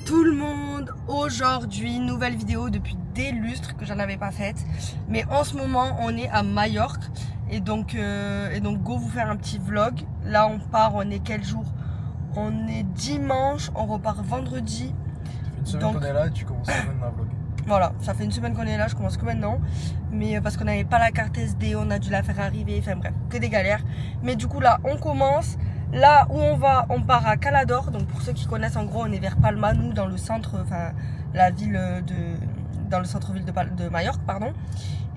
tout le monde, aujourd'hui nouvelle vidéo depuis des lustres que j'en avais pas faite, mais en ce moment on est à Majorque et donc go vous faire un petit vlog. Là on part, on est quel jour? On est dimanche, on repart vendredi. Ça fait une semaine qu'on est là et tu commences maintenant à vlog. Voilà, ça fait une semaine qu'on est là, je commence que maintenant, mais parce qu'on n'avait pas la carte SD, on a dû la faire arriver, enfin bref, que des galères. Mais du coup là on commence. Là où on va, on part à Calador. Donc pour ceux qui connaissent, en gros on est vers Palma, nous dans le centre, enfin la ville dans le centre-ville de Majorque, pardon.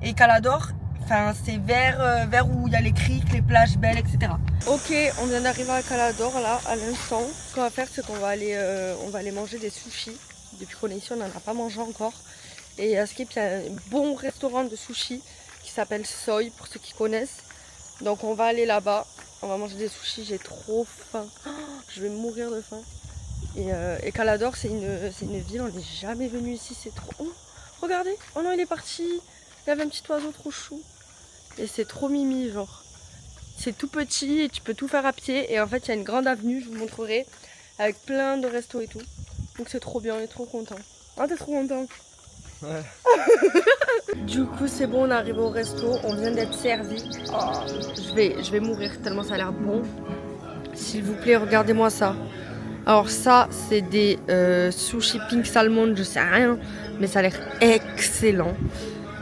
Et Calador, enfin c'est vers où il y a les criques, les plages belles, etc. Ok, on vient d'arriver à Calador là, à l'instant. Ce qu'on va faire, c'est qu'on va aller manger des sushis. Depuis qu'on est ici, on n'en a pas mangé encore. Et à Skip, il y a un bon restaurant de sushis qui s'appelle Soy, pour ceux qui connaissent. Donc on va aller là-bas. On va manger des sushis, j'ai trop faim. Oh, je vais mourir de faim. Et Calador, c'est une ville, on n'est jamais venu ici, c'est trop... Oh, regardez, oh non, il est parti. Il y avait un petit oiseau trop chou. Et c'est trop mimi, genre. C'est tout petit et tu peux tout faire à pied. Et en fait, il y a une grande avenue, je vous montrerai, avec plein de restos et tout. Donc c'est trop bien, on est trop content. Ah, t'es trop content? Ouais. Du coup c'est bon, on est arrivé au resto, on vient d'être servi. Oh, je vais mourir tellement ça a l'air bon. S'il vous plaît, regardez-moi ça. Alors ça c'est des sushis pink salmon, je sais rien, mais ça a l'air excellent.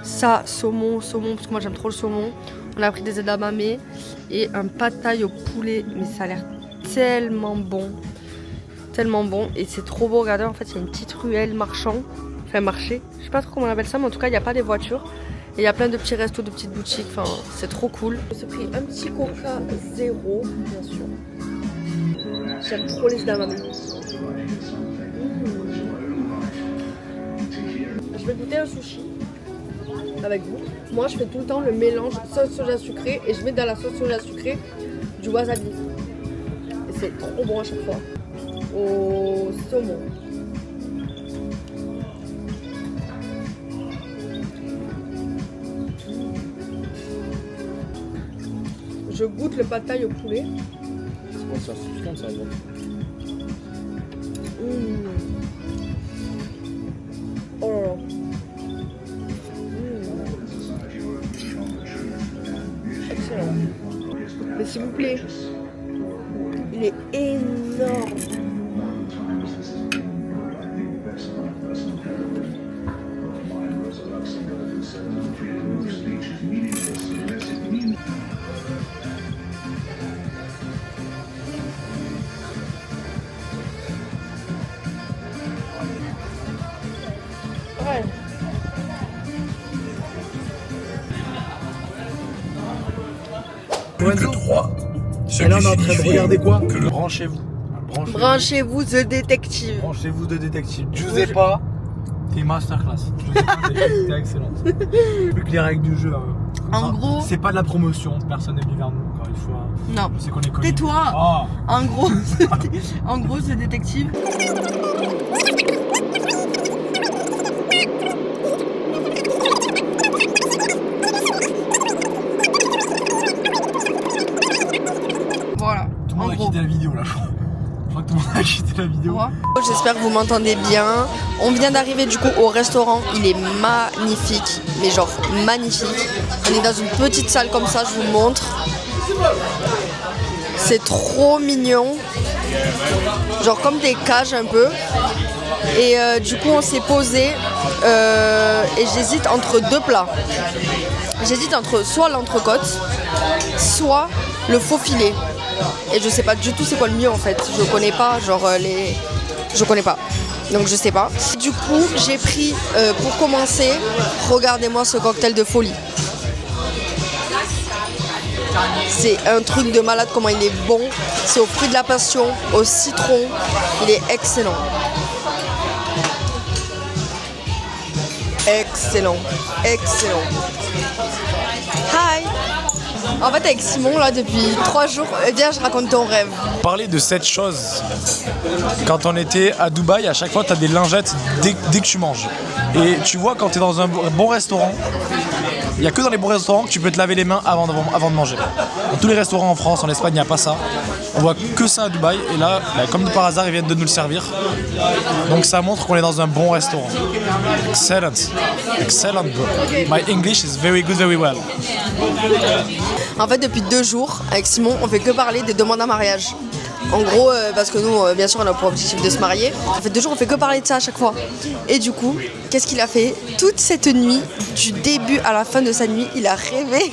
Ça, saumon, parce que moi j'aime trop le saumon. On a pris des edamame et un pad thai au poulet, mais ça a l'air tellement bon. Tellement bon et c'est trop beau, regardez, en fait il y a une petite ruelle marchand. Enfin marché, je sais pas trop comment on appelle ça, mais en tout cas il n'y a pas des voitures. Et il y a plein de petits restos, de petites boutiques, enfin c'est trop cool. J'ai pris un petit coca zéro, bien sûr. J'aime trop les edamame. Je vais goûter un sushi avec vous. Moi je fais tout le temps le mélange sauce soja sucrée et je mets dans la sauce soja sucrée du wasabi. Et c'est trop bon à chaque fois. Au saumon. Je goûte le pad thai au poulet. C'est bon, ça c'est comme ça. Oh là là. Excellent. Mais s'il vous plaît, il est énorme. Ouais. Ouais, non. 3. Et là on est en train de regarder quoi? Branchez-vous. Branchez-vous The Detective. Branchez-vous de détective. Giuseppa, t'es masterclass. Giuseppa, t'es excellente. Plus que les règles du jeu. En gros, c'est pas de la promotion, personne n'est venu vers nous encore une fois. Non. Je sais qu'on est connus. Tais-toi. Oh. En gros, The Detective. Voilà. Tout le monde a quitté la vidéo là. Je crois que tout le monde a quitté la vidéo. J'espère que vous m'entendez bien. On vient d'arriver du coup au restaurant. Il est magnifique, mais genre magnifique. On est dans une petite salle comme ça, je vous montre. C'est trop mignon. Genre comme des cages un peu. Et du coup on s'est posé et j'hésite entre deux plats. J'hésite entre soit l'entrecôte, soit le faux filet. Et je sais pas du tout c'est quoi le mieux en fait. Je connais pas, je connais pas. Donc je sais pas. Du coup j'ai pris pour commencer, regardez-moi ce cocktail de folie. C'est un truc de malade comment il est bon. C'est au fruit de la passion, au citron. Il est excellent. Excellent. Excellent. Hi. En fait avec Simon là depuis 3 jours, viens je raconte ton rêve. Parler de cette chose, quand on était à Dubaï, à chaque fois tu as des lingettes dès que tu manges. Et tu vois quand tu es dans un bon restaurant, il n'y a que dans les bons restaurants que tu peux te laver les mains avant de manger. Dans tous les restaurants en France, en Espagne, il n'y a pas ça. On voit que ça à Dubaï. Et là, comme de par hasard, ils viennent de nous le servir. Donc ça montre qu'on est dans un bon restaurant. Excellent. Excellent, bro. My English is very good, very well. En fait, depuis 2 jours, avec Simon, on fait que parler des demandes en mariage. En gros, parce que nous, bien sûr, on a pour objectif de se marier. Ça fait 2 jours, on fait que parler de ça à chaque fois. Et du coup, qu'est-ce qu'il a fait? Toute cette nuit, du début à la fin de sa nuit, il a rêvé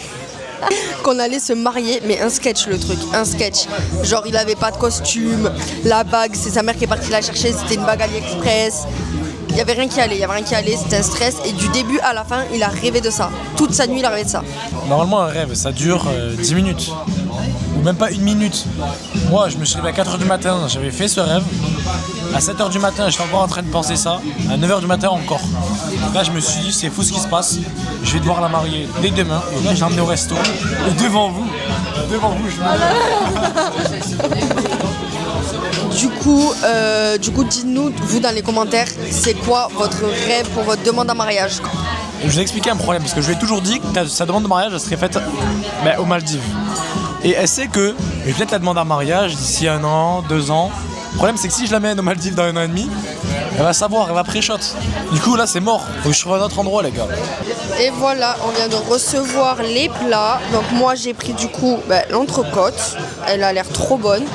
qu'on allait se marier. Mais un sketch, le truc, un sketch. Genre, il avait pas de costume, la bague, c'est sa mère qui est partie la chercher, c'était une bague AliExpress. Il y avait rien qui allait, c'était un stress. Et du début à la fin, il a rêvé de ça. Toute sa nuit, il a rêvé de ça. Normalement, un rêve, ça dure 10 minutes. Ou même pas 1 minute. Moi, je me suis réveillé à 4h du matin, j'avais fait ce rêve. À 7h du matin, j'étais encore en train de penser ça. À 9h du matin, encore. Là, je me suis dit, c'est fou ce qui se passe. Je vais devoir la marier dès demain. Et là, je l'ai emmenée au resto. Et devant vous, je me... Du coup, dites-nous, vous, dans les commentaires, c'est quoi votre rêve pour votre demande en mariage? Je vous ai expliqué un problème, parce que je lui ai toujours dit que sa demande de mariage, elle serait faite aux Maldives. Et elle sait que je vais peut-être la demander en mariage d'ici 1 an, 2 ans. Le problème, c'est que si je l'amène aux Maldives dans 1 an et demi, elle va savoir, elle va pré-shot. Du coup, là, c'est mort. Faut que je trouve un autre endroit, les gars. Et voilà, on vient de recevoir les plats. Donc moi, j'ai pris du coup l'entrecôte. Elle a l'air trop bonne.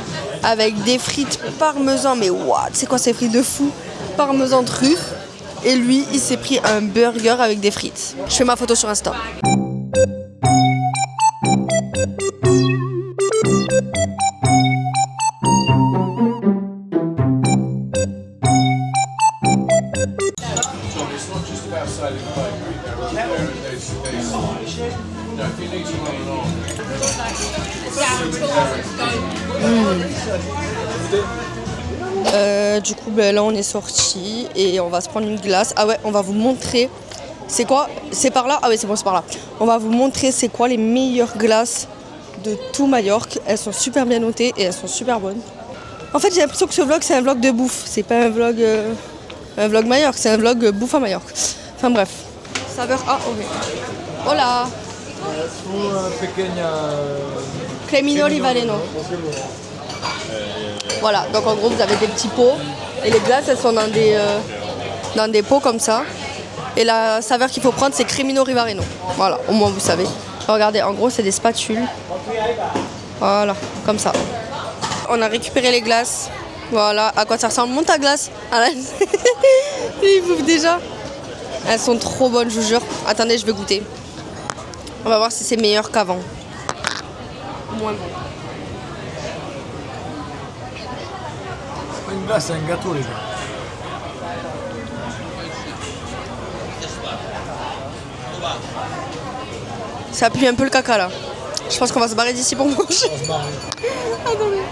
Avec des frites parmesan. Mais what? C'est quoi ces frites de fou? Parmesan truffe. Et lui, il s'est pris un burger avec des frites. Je fais ma photo sur Insta. Du coup, là, on est sorti et on va se prendre une glace. Ah ouais, on va vous montrer. C'est quoi? C'est par là? Ah ouais, c'est bon, c'est par là. On va vous montrer c'est quoi les meilleures glaces de tout Majorque. Elles sont super bien notées et elles sont super bonnes. En fait, j'ai l'impression que ce vlog, c'est un vlog de bouffe. C'est pas un vlog Majorque, c'est un vlog bouffe à Majorque. Enfin bref. Saveur A, ok. Hola. Cremino Rivaleno. Voilà, donc en gros, vous avez des petits pots. Et les glaces, elles sont dans des pots comme ça. Et la saveur qu'il faut prendre, c'est Cremino Rivaleno. Voilà, au moins vous savez. Regardez, en gros, c'est des spatules. Voilà, comme ça. On a récupéré les glaces. Voilà, à quoi ça ressemble? Monte ta glace. Il bouffe déjà. Elles sont trop bonnes, je vous jure. Attendez, je vais goûter. On va voir si c'est meilleur qu'avant. Moins bon. C'est pas une glace, c'est un gâteau, les gars. Ça pue un peu le caca là. Je pense qu'on va se barrer d'ici pour manger. Attendez.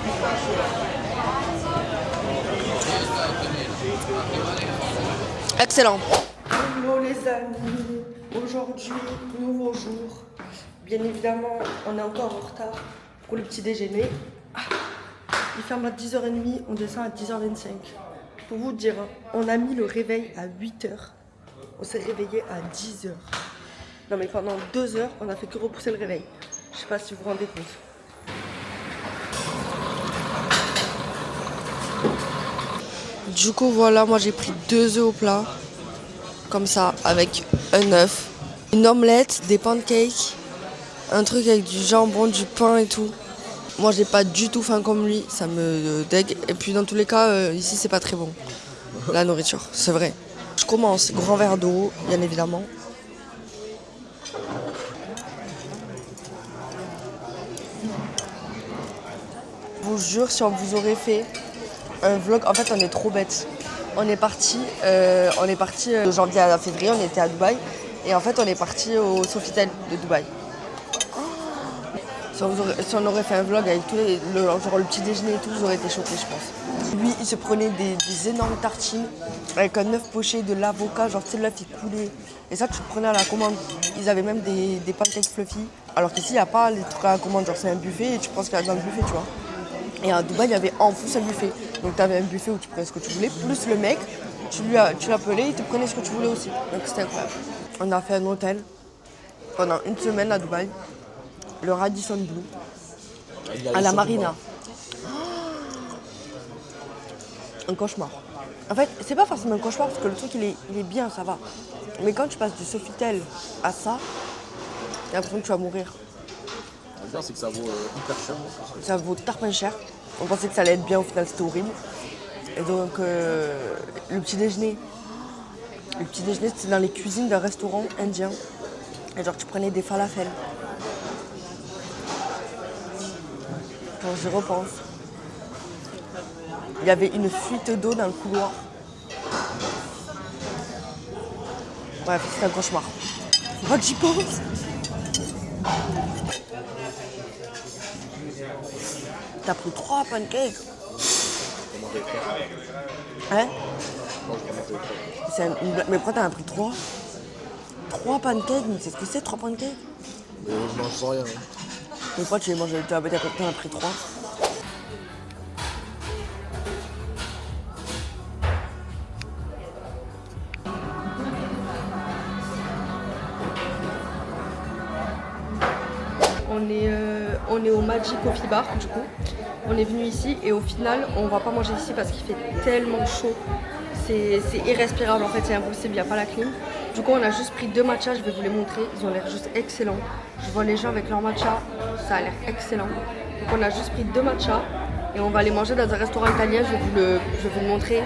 Excellent. Hello les amis. Aujourd'hui, nouveau jour. Bien évidemment, on est encore en retard pour le petit déjeuner. Il ferme à 10h30, on descend à 10h25. Pour vous dire, on a mis le réveil à 8h. On s'est réveillé à 10h. Non mais pendant 2 heures, on a fait que repousser le réveil. Je sais pas si vous vous rendez compte. Du coup voilà, moi j'ai pris 2 œufs au plat. Comme ça, avec un œuf. Une omelette, des pancakes. Un truc avec du jambon, du pain et tout. Moi j'ai pas du tout faim comme lui, ça me dégue. Et puis dans tous les cas, ici c'est pas très bon. La nourriture, c'est vrai. Je commence, grand verre d'eau, bien évidemment. Je vous jure, si on vous aurait fait un vlog, en fait on est trop bêtes. On est parti de janvier à février, on était à Dubaï. Et en fait on est parti au Sofitel de Dubaï. Si on aurait fait un vlog avec le petit déjeuner et tout, vous aurez été choqués, je pense. Lui, il se prenait des énormes tartines avec un œuf poché, de l'avocat, genre tu sais, l'œuf il coulait. Et ça, tu le prenais à la commande. Ils avaient même des pancakes fluffy. Alors qu'ici, il n'y a pas les trucs à la commande, genre c'est un buffet et tu prends ce qu'il y a dans le buffet, tu vois. Et à Dubaï, il y avait en plus un buffet. Donc tu avais un buffet où tu prenais ce que tu voulais, plus le mec, tu l'appelais, il te prenait ce que tu voulais aussi. Donc c'était incroyable. On a fait un hôtel pendant 1 semaine à Dubaï. Le Radisson Blu, à la Marina. Oh, un cauchemar. En fait, c'est pas forcément un cauchemar parce que le truc il est bien, ça va. Mais quand tu passes du Sofitel à ça, j'ai l'impression que tu vas mourir. Le pire, c'est que ça vaut hyper cher. Ça vaut tarpin cher. On pensait que ça allait être bien, au final c'était horrible. Et donc le petit déjeuner. Le petit déjeuner c'était dans les cuisines d'un restaurant indien. Et genre tu prenais des falafels. Quand j'y repense. Il y avait une fuite d'eau dans le couloir. Bref, c'est un cauchemar. Faut pas que j'y pense. T'as pris 3 pancakes. Hein? Mais pourquoi t'en as pris 3? 3 pancakes, mais c'est ce que c'est 3 pancakes? Mais je mange sans rien. Mais pourquoi tu les manges? T'en as pris 3. On est au Magic Coffee Bar du coup. On est venu ici et au final on va pas manger ici parce qu'il fait tellement chaud. C'est irrespirable en fait, c'est impossible, il n'y a pas la clim. Du coup on a juste pris 2 matchas, je vais vous les montrer. Ils ont l'air juste excellents. Je vois les gens avec leur matcha, ça a l'air excellent. Donc on a juste pris 2 matchas et on va les manger dans un restaurant italien, je vais vous le montrer.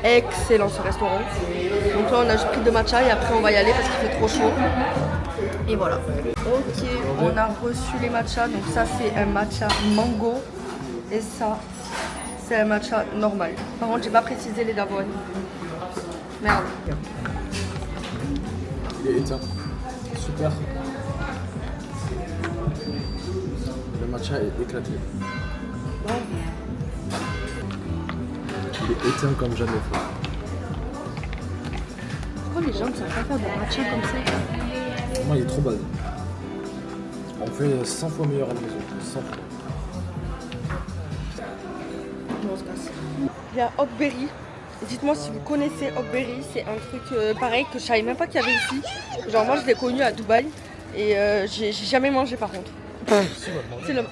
Excellent ce restaurant. Donc là on a juste pris 2 matchas et après on va y aller parce qu'il fait trop chaud. Et voilà. Ok, on a reçu les matchas. Donc ça c'est un matcha mango. Et ça c'est un matcha normal. Par contre j'ai pas précisé les d'avoine. Merde. Il est éteint. Super. Le matcha est éclaté. Ouais. Il est éteint comme jamais fait. Pourquoi les gens ne savent pas faire de matcha comme ça? Moi, il est trop bad. On fait 100 fois meilleur à la maison. 100 fois. On se casse. Il y a Hogberry. Dites-moi si vous connaissez Hogberry. C'est un truc pareil que je savais même pas qu'il y avait ici. Genre moi je l'ai connu à Dubaï et j'ai jamais mangé par contre. C'est le...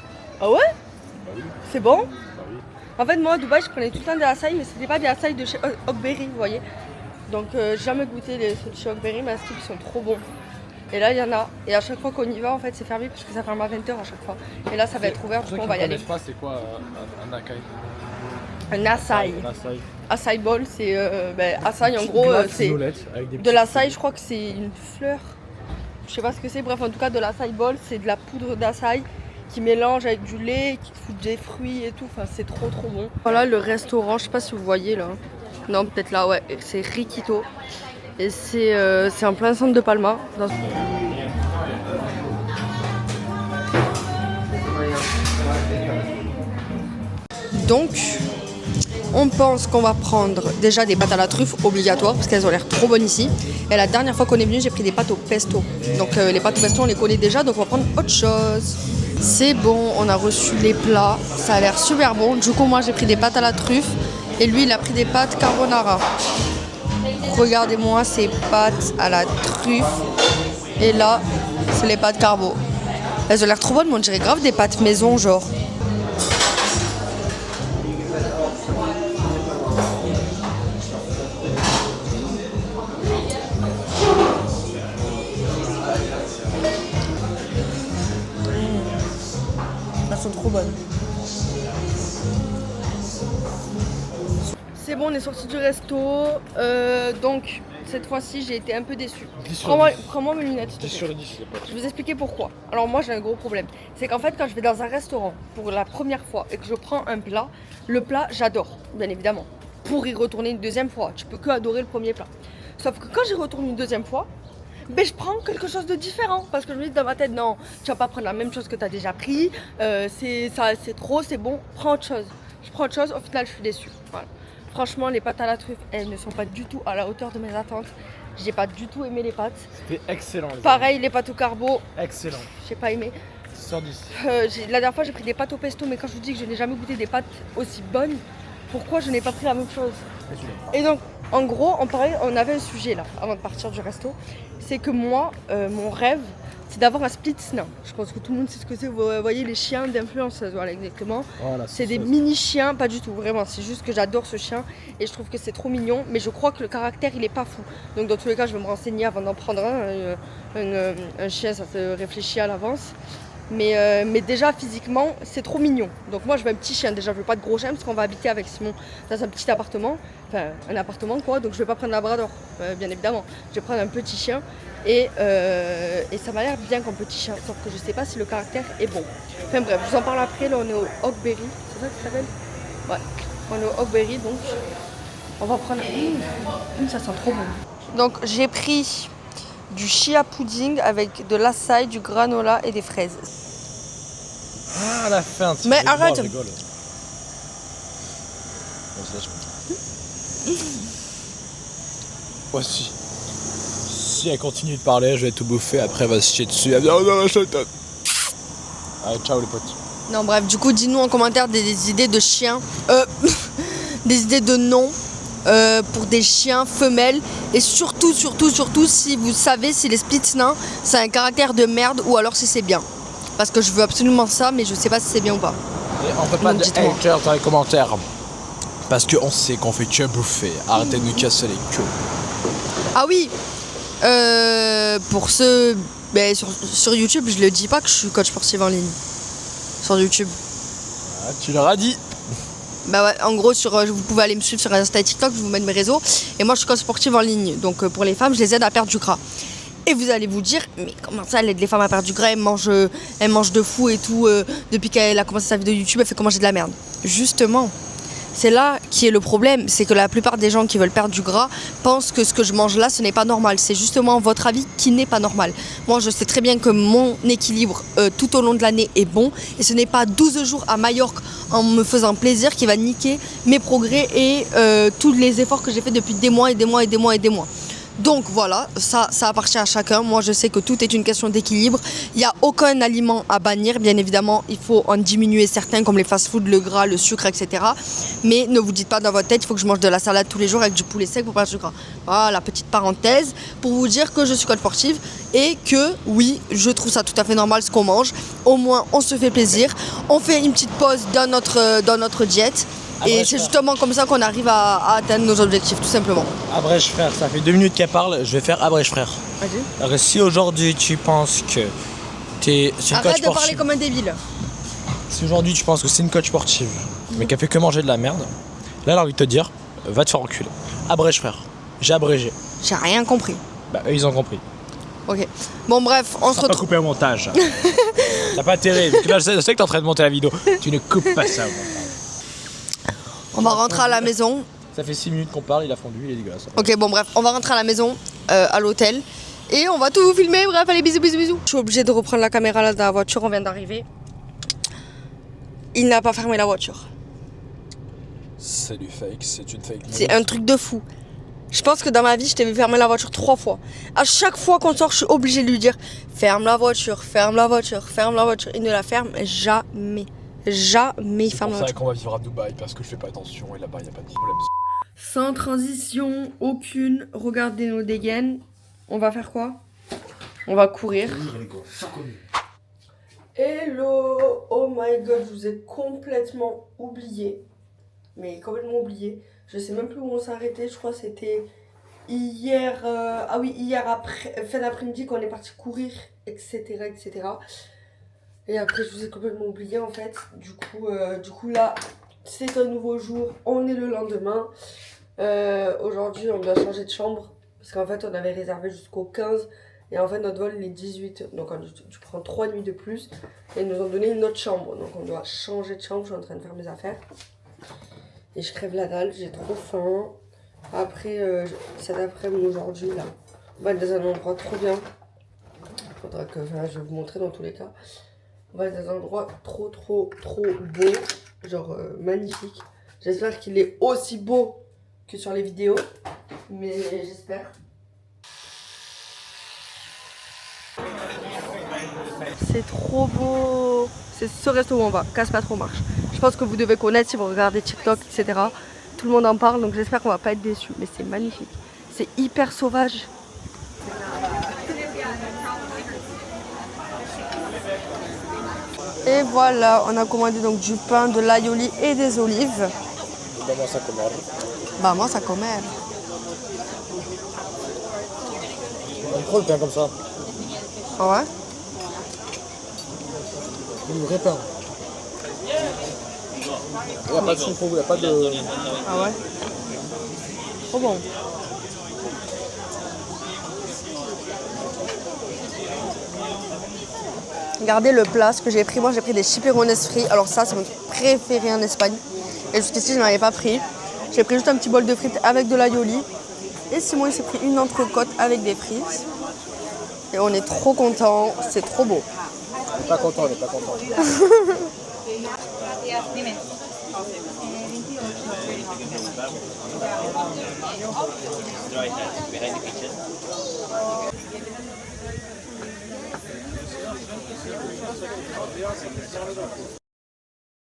Ah ouais? Bah oui. C'est bon? Bah oui. En fait moi à Dubaï je prenais tout le temps des açaï mais c'était pas des açaï de chez Hogberry vous voyez. Donc j'ai jamais goûté ceux de chez Hogberry mais à ce type ils sont trop bons. Et là il y en a et à chaque fois qu'on y va en fait c'est fermé parce que ça ferme à 20h à chaque fois. Et là ça va être ouvert du coup on va y aller. Je sais pas c'est quoi un acai. Un açaï. Un acai. Açaï bol c'est açaï en gros c'est de l'açaï je crois que c'est une fleur. Je sais pas ce que c'est, bref en tout cas de l'açaï bol c'est de la poudre d'açaï qui mélange avec du lait, qui te fout des fruits et tout, enfin c'est trop bon. Voilà le restaurant, je sais pas si vous voyez là. Non peut-être là ouais, c'est Riquito. Et c'est en plein centre de Palma. Donc on pense qu'on va prendre déjà des pâtes à la truffe obligatoires parce qu'elles ont l'air trop bonnes ici. Et la dernière fois qu'on est venu j'ai pris des pâtes au pesto. Donc les pâtes au pesto on les connaît déjà donc on va prendre autre chose. C'est bon, on a reçu les plats, ça a l'air super bon. Du coup moi j'ai pris des pâtes à la truffe et lui il a pris des pâtes carbonara. Regardez-moi ces pâtes à la truffe et là c'est les pâtes carbo. Elles ont l'air trop bonnes mais on dirait grave des pâtes maison genre. Elles sont trop bonnes. C'est bon, on est sorti du resto. Donc, cette fois-ci, j'ai été un peu déçue. Prends-moi mes lunettes. 10 sur 10, je vais vous expliquer pourquoi. Alors, moi, j'ai un gros problème. C'est qu'en fait, quand je vais dans un restaurant pour la première fois et que je prends un plat, le plat, j'adore, bien évidemment. Pour y retourner une deuxième fois, tu peux que adorer le premier plat. Sauf que quand j'y retourne une deuxième fois, ben, je prends quelque chose de différent parce que je me dis dans ma tête non, tu vas pas prendre la même chose que tu as déjà pris, c'est trop, c'est bon, prends autre chose. Je prends autre chose, au final je suis déçue. Voilà. Franchement les pâtes à la truffe, elles ne sont pas du tout à la hauteur de mes attentes. J'ai pas du tout aimé les pâtes. C'était excellent. Pareil les pâtes au carbo. Excellent. J'ai pas aimé. 10 sur 10. La dernière fois j'ai pris des pâtes au pesto mais quand je vous dis que je n'ai jamais goûté des pâtes aussi bonnes, pourquoi je n'ai pas pris la même chose. Et donc, en gros, on avait un sujet là, avant de partir du resto. C'est que moi, mon rêve, c'est d'avoir un split nain. Je pense que tout le monde sait ce que c'est. Vous voyez les chiens d'influenceuse, voilà exactement. Voilà, c'est des mini chiens, pas du tout, vraiment. C'est juste que j'adore ce chien et je trouve que c'est trop mignon. Mais je crois que le caractère, il est pas fou. Donc dans tous les cas, je vais me renseigner avant d'en prendre un chien, ça se réfléchit à l'avance. Mais déjà physiquement c'est trop mignon. Donc moi je veux un petit chien, déjà je veux pas de gros chien parce qu'on va habiter avec Simon dans un petit appartement. Enfin un appartement quoi, donc je vais pas prendre un labrador bien évidemment. Je vais prendre un petit chien et ça m'a l'air bien comme petit chien. Sauf que je sais pas si le caractère est bon. Enfin bref, je vous en parle après. Là on est au Hogberry, c'est ça que ça s'appelle? Ouais, on est au Hogberry donc on va prendre... ça sent trop bon. Donc j'ai pris du chia pudding avec de l'açaï, du granola et des fraises. Ah, la fin. Mais arrête. Ouais, si elle continue de parler, je vais tout bouffer. Après, elle va se chier dessus. Elle va dire, oh non, allez, ciao les potes. Non, bref, du coup, dis-nous en commentaire des idées de chiens. Des idées de noms. Pour des chiens femelles et surtout si vous savez si les splits nains c'est un caractère de merde ou alors si c'est bien, parce que je veux absolument ça mais je sais pas si c'est bien ou pas. Et on peut pas de haters dans les commentaires parce qu'on sait qu'on fait que bouffer. Arrêtez de nous casser les queues. Ah oui, pour ceux sur YouTube, je le dis pas que je suis coach sportif en ligne sur YouTube. Ah, tu leur as dit. Bah ouais, en gros, vous pouvez aller me suivre sur Insta et TikTok, je vous mets mes réseaux. Et moi, je suis coach sportive en ligne. Donc, pour les femmes, je les aide à perdre du gras. Et vous allez vous dire, mais comment ça, elle aide les femmes à perdre du gras? Elle mange de fou et tout. Depuis qu'elle a commencé sa vidéo YouTube, elle fait comment manger de la merde. Justement, c'est là qui est le problème. C'est que la plupart des gens qui veulent perdre du gras pensent que ce que je mange là, ce n'est pas normal. C'est justement votre avis qui n'est pas normal. Moi, je sais très bien que mon équilibre tout au long de l'année est bon. Et ce n'est pas 12 jours à Majorque en me faisant plaisir qui va niquer mes progrès et tous les efforts que j'ai fait depuis des mois et des mois et des mois et des mois. Donc voilà, ça appartient à chacun. Moi je sais que tout est une question d'équilibre. Il n'y a aucun aliment à bannir, bien évidemment. Il faut en diminuer certains comme les fast-foods, le gras, le sucre, etc. Mais ne vous dites pas dans votre tête, il faut que je mange de la salade tous les jours avec du poulet sec pour perdre du gras. Voilà, petite parenthèse pour vous dire que je suis coach sportive et que oui, je trouve ça tout à fait normal ce qu'on mange. Au moins on se fait plaisir, on fait une petite pause dans notre diète. Et c'est justement comme ça qu'on arrive à atteindre nos objectifs, tout simplement. Abrège frère, ça fait 2 minutes qu'elle parle, je vais faire abrège frère. Vas-y. Alors si aujourd'hui tu penses que t'es une coach sportive... Arrête de parler comme un débile. Si aujourd'hui tu penses que c'est une coach sportive, mais qu'elle fait que manger de la merde, là elle a envie de te dire, va te faire enculer. Abrège frère, j'ai abrégé. J'ai rien compris. Bah eux ils ont compris. Ok. Bon bref, on se retrouve... pas couper au montage. T'as pas intérêt, parce que là je sais que t'es en train de monter la vidéo. Tu ne coupes pas ça au montage. On va rentrer à la maison. Ça fait 6 minutes qu'on parle, il a fondu, il est dégueulasse. Ok, bon bref, on va rentrer à la maison, à l'hôtel. Et on va tout filmer, bref, allez, bisous, bisous, bisous. Je suis obligée de reprendre la caméra là dans la voiture, on vient d'arriver. Il n'a pas fermé la voiture. C'est du fake, c'est une fake news. C'est un truc de fou. Je pense que dans ma vie, je t'ai vu fermer la voiture 3 fois. À chaque fois qu'on sort, je suis obligée de lui dire ferme la voiture, ferme la voiture, ferme la voiture. Il ne la ferme jamais. Jamais ferme la voiture. C'est pour ça qu'on va vivre à Dubaï parce que je fais pas attention et là-bas il n'y a pas de problème. Sans transition aucune, regardez nos dégaines. On va faire quoi? On va courir. Hello! Oh my god, je vous ai complètement oublié. Mais complètement oublié. Je sais même plus où on s'est arrêté. Je crois que c'était hier. Ah oui, hier après, fin d'après-midi qu'on est parti courir, etc. etc. Et après, je vous ai complètement oublié en fait. Du coup là, c'est un nouveau jour. On est le lendemain. Aujourd'hui, on doit changer de chambre. Parce qu'en fait, on avait réservé jusqu'au 15. Et en fait, notre vol, il est 18. Donc, tu prends 3 nuits de plus. Et ils nous ont donné une autre chambre. Donc, on doit changer de chambre. Je suis en train de faire mes affaires. Et je crève la dalle. J'ai trop faim. Après, cet après-midi, aujourd'hui, là, on va être dans un endroit trop bien. Faudra que je vais vous montrer dans tous les cas. On va être dans un endroit trop beau. Genre magnifique. J'espère qu'il est aussi beau que sur les vidéos. Mais j'espère. C'est trop beau. C'est ce resto où on va. Casse pas trop marche. Je pense que vous devez connaître si vous regardez TikTok, etc. Tout le monde en parle, donc j'espère qu'on va pas être déçus. Mais c'est magnifique. C'est hyper sauvage. Et voilà, on a commandé donc du pain, de l'aioli et des olives. Vamos a comer. Vamos a comer. On prend le pain comme ça. Ah ouais? Du vrai pain. Il n'y a pas de sucre, il n'y a pas de... Ah ouais? Trop bon. Regardez le plat, ce que j'ai pris. Moi, j'ai pris des chipirrones frits. Alors ça, c'est mon préféré en Espagne. Et jusqu'ici, je n'en avais pas pris. J'ai pris juste un petit bol de frites avec de l'aioli. Et Simon, il s'est pris une entrecôte avec des frites. Et on est trop contents. C'est trop beau. On n'est pas content, on n'est pas content.